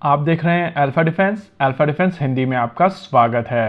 आप देख रहे हैं अल्फा डिफेंस हिंदी में आपका स्वागत है।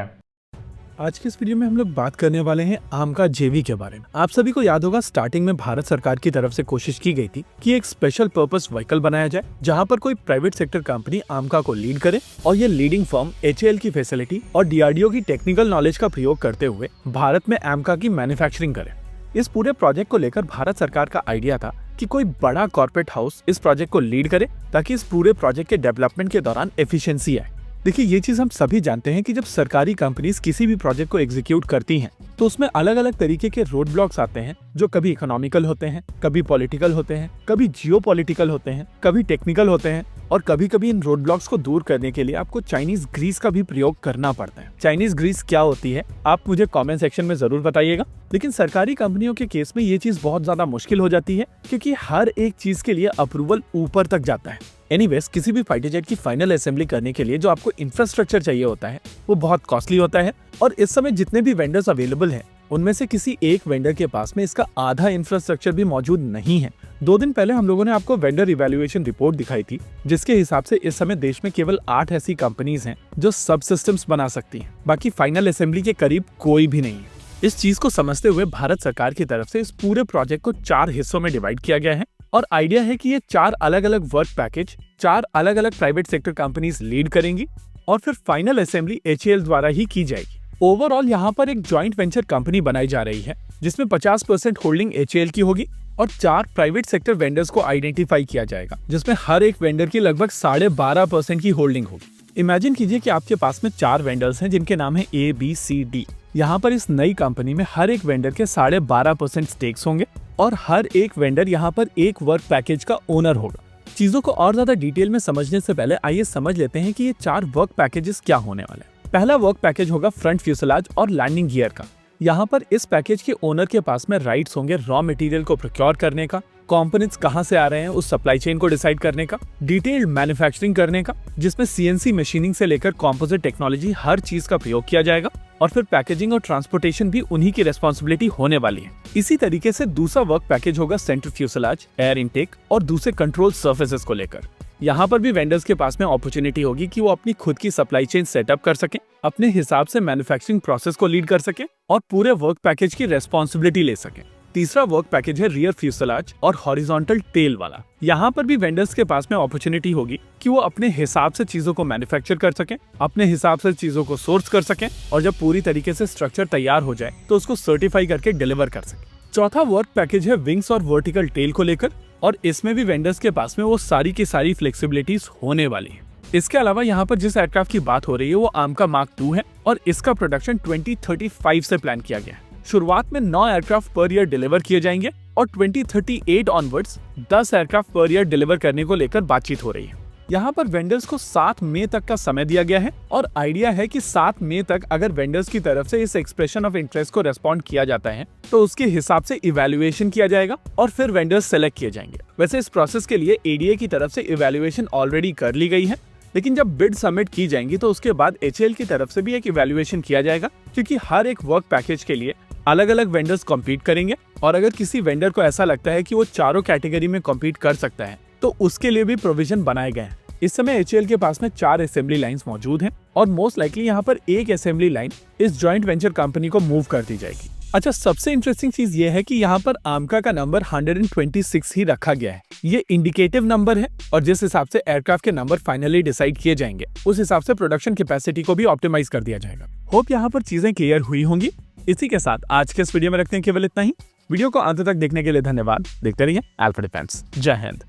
आज के इस वीडियो में हम लोग बात करने वाले हैं आमका जेवी के बारे में। आप सभी को याद होगा स्टार्टिंग में भारत सरकार की तरफ से कोशिश की गई थी कि एक स्पेशल पर्पस व्हीकल बनाया जाए जहां पर कोई प्राइवेट सेक्टर कंपनी आमका को लीड करे और ये लीडिंग फर्म एचएएल की फैसिलिटी और डीआरडीओ की टेक्निकल नॉलेज का प्रयोग करते हुए भारत में आमका की मैन्युफैक्चरिंग करे। इस पूरे प्रोजेक्ट को लेकर भारत सरकार का आइडिया था कि कोई बड़ा कॉर्पोरेट हाउस इस प्रोजेक्ट को लीड करे ताकि इस पूरे प्रोजेक्ट के डेवलपमेंट के दौरान एफिशिएंसी आए। देखिए, ये चीज हम सभी जानते हैं कि जब सरकारी कंपनीज किसी भी प्रोजेक्ट को एग्जीक्यूट करती हैं तो उसमें अलग अलग तरीके के रोड ब्लॉक्स आते हैं जो कभी इकोनॉमिकल होते हैं, कभी पॉलिटिकल होते हैं, कभी जियोपॉलिटिकल होते हैं, कभी टेक्निकल होते हैं और कभी कभी इन रोड ब्लॉक्स को दूर करने के लिए आपको चाइनीज ग्रीस का भी प्रयोग करना पड़ता है। चाइनीज ग्रीस क्या होती है आप मुझे कमेंट सेक्शन में जरूर बताइएगा। लेकिन सरकारी कंपनियों के केस में ये चीज बहुत ज्यादा मुश्किल हो जाती है क्योंकि हर एक चीज के लिए अप्रूवल ऊपर तक जाता है। एनीवेज, किसी भी फाइटर जेट की फाइनल असेंबली करने के लिए जो आपको इंफ्रास्ट्रक्चर चाहिए होता है वो बहुत कॉस्टली होता है और इस समय जितने भी वेंडर्स अवेलेबल हैं उनमें से किसी एक वेंडर के पास में इसका आधा इंफ्रास्ट्रक्चर भी मौजूद नहीं है। 2 दिन पहले हम लोगों ने आपको वेंडर इवैल्यूएशन रिपोर्ट दिखाई थी जिसके हिसाब से इस समय देश में केवल 8 ऐसी कंपनीज हैं जो सब सिस्टम्स बना सकती हैं, बाकी फाइनल असेंबली के करीब कोई भी नहीं है। इस चीज को समझते हुए भारत सरकार की तरफ से इस पूरे प्रोजेक्ट को 4 हिस्सों में डिवाइड किया गया है और आइडिया है कि ये 4 अलग अलग वर्क पैकेज 4 अलग अलग प्राइवेट सेक्टर कंपनीज लीड करेंगी और फिर फाइनल असेंबली एचएएल द्वारा ही की जाएगी। ओवरऑल यहाँ पर एक जॉइंट वेंचर कंपनी बनाई जा रही है जिसमें 50% होल्डिंग एचएएल की होगी और 4 प्राइवेट सेक्टर वेंडर्स को आइडेंटिफाई किया जाएगा जिसमें हर एक वेंडर की लगभग 12.5% की होल्डिंग होगी। इमेजिन कीजिए कि आपके पास में 4 वेंडर्स हैं जिनके नाम है ABCD। यहाँ पर इस नई कंपनी में हर एक वेंडर के 12.5% स्टेक्स होंगे और हर एक वेंडर यहाँ पर एक वर्क पैकेज का ओनर होगा। चीजों को और ज्यादा डिटेल में समझने से पहले आइए समझ लेते हैं कि ये 4 वर्क पैकेजेस क्या होने वाले हैं। पहला वर्क पैकेज होगा फ्रंट फ्यूसलाज और लैंडिंग गियर का। यहाँ पर इस पैकेज के ओनर के पास में राइट्स होंगे रॉ मटेरियल को प्रोक्योर करने का, कंपोनेंट्स कहाँ से आ रहे हैं उस सप्लाई चेन को डिसाइड करने का, डिटेल्ड मैन्युफैक्चरिंग करने का जिसमें CNC मशीनिंग से लेकर कंपोजिट टेक्नोलॉजी हर चीज का प्रयोग किया जाएगा और फिर पैकेजिंग और ट्रांसपोर्टेशन भी उन्हीं की रेस्पॉन्सिबिलिटी होने वाली है। इसी तरीके से दूसरा वर्क पैकेज होगा सेंटर फ्यूसलाज, एयर इनटेक और दूसरे कंट्रोल सर्फेसेस को लेकर। यहाँ पर भी वेंडर्स के पास में अपॉर्चुनिटी होगी कि वो अपनी खुद की सप्लाई चेन सेटअप कर सकें, अपने हिसाब से मैन्युफैक्चरिंग प्रोसेस को लीड कर सकें और पूरे वर्क पैकेज की रेस्पॉन्सिबिलिटी ले सकें। तीसरा वर्क पैकेज है रियर फ्यूसलाज और हॉरिजॉन्टल टेल वाला। यहाँ पर भी वेंडर्स के पास में अपॉर्चुनिटी होगी कि वो अपने हिसाब से चीजों को मैन्युफैक्चर कर सकें, अपने हिसाब से चीजों को सोर्स कर सकें और जब पूरी तरीके से स्ट्रक्चर तैयार हो जाए तो उसको सर्टिफाई करके डिलीवर कर सकें। चौथा वर्क पैकेज है विंग्स और वर्टिकल टेल को लेकर और इसमें भी वेंडर्स के पास में वो सारी की सारी फ्लेक्सिबिलिटीज होने वाली है। इसके अलावा यहाँ पर जिस एयरक्राफ्ट की बात हो रही है वो आमका मार्क 2 है और इसका प्रोडक्शन 2035 से प्लान किया गया है। शुरुआत में 9 एयरक्राफ्ट पर ईयर डिलीवर किए जाएंगे और 2038 onwards 10 aircraft per year deliver करने को लेकर बातचीत हो रही है। यहाँ पर वेंडर्स को 7 मई तक का समय दिया गया है और आइडिया है कि 7 मई तक अगर वेंडर्स की तरफ से इस एक्सप्रेशन ऑफ इंटरेस्ट को रेस्पॉन्ड किया जाता है तो उसके हिसाब से इवैल्यूएशन किया जाएगा और फिर वेंडर्स सेलेक्ट किए जाएंगे। वैसे इस प्रोसेस के लिए एडीए की तरफ से इवैल्यूएशन ऑलरेडी कर ली गई है, लेकिन जब बिड सबमिट की जाएंगी तो उसके बाद एचएएल की तरफ से भी एक इवैल्यूएशन किया जाएगा क्योंकि हर एक वर्क पैकेज के लिए अलग अलग वेंडर्स कॉम्पीट करेंगे और अगर किसी वेंडर को ऐसा लगता है कि वो चारों कैटेगरी में कॉम्पीट कर सकता है तो उसके लिए भी प्रोविजन बनाए गए हैं। इस समय एचएएल के पास में 4 असेंबली लाइंस मौजूद हैं और मोस्ट लाइकली यहाँ पर एक असेंबली लाइन इस जॉइंट वेंचर कंपनी को मूव कर दी जाएगी। अच्छा, सबसे इंटरेस्टिंग चीज ये है कि यहाँ पर आमका का नंबर 126 ही रखा गया है। ये इंडिकेटिव नंबर है और जिस हिसाब से एयरक्राफ्ट के नंबर फाइनली डिसाइड किए जाएंगे उस हिसाब से प्रोडक्शन कैपेसिटी को भी ऑप्टिमाइज कर दिया जाएगा। होप यहाँ पर चीजें क्लियर हुई होंगी। इसी के साथ आज के इस वीडियो में रखते हैं केवल इतना ही। वीडियो को अंत तक देखने के लिए धन्यवाद। देखते रहिए अल्फा डिफेंस। जय हिंद।